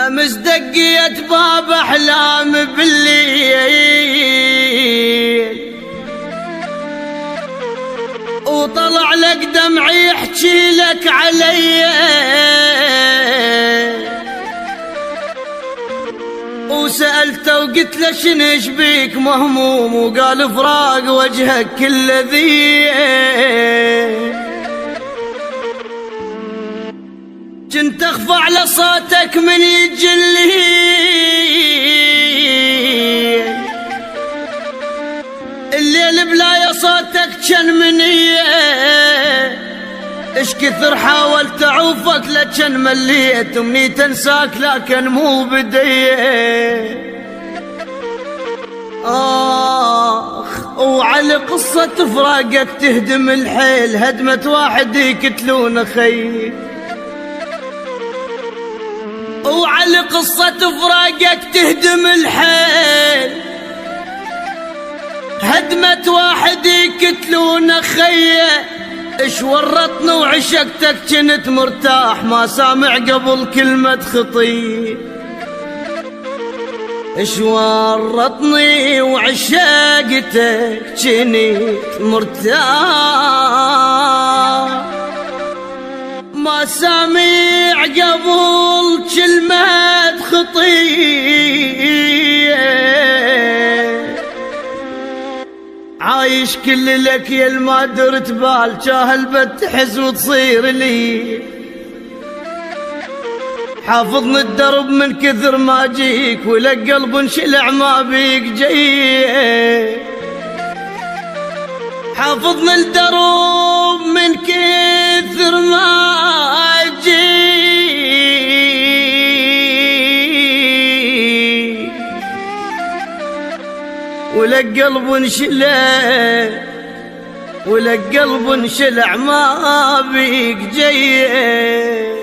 أمس دقيت باب أحلام بالليل وطلع لك دمعي يحكي لك علي، وسألته وقلت له شنش بيك مهموم، وقال فراق وجهك كل ذي. كنت اخفى على صوتك من يجلي الليل بلا صوتك كان منيه، اش كثر حاولت اعوفك لكن مليت، ومني تنساك لكن مو بديه. وعلى قصة فراقك تهدم الحيل، هدمة واحد يقتلون خي. وعلى قصة فراقك تهدم الحيل، هدمة واحد يقتلون خيه. اش ورطني وعشقتك كنت مرتاح، ما سامع قبل كلمة خطي. اش ورطني وعشقتك كنت مرتاح، ما سامع قبل كلمة خطية. عايش كل لك يا ما درت بال، جاهل بتحز وتصير لي. حافظني الدرب من كثر ما جيك، ولك قلب انشلع ما بيك جاي. حافظني الدرب من كثر ما جيك، ولك قلب انشلع، ولك قلب انشلع ما بيك جاي.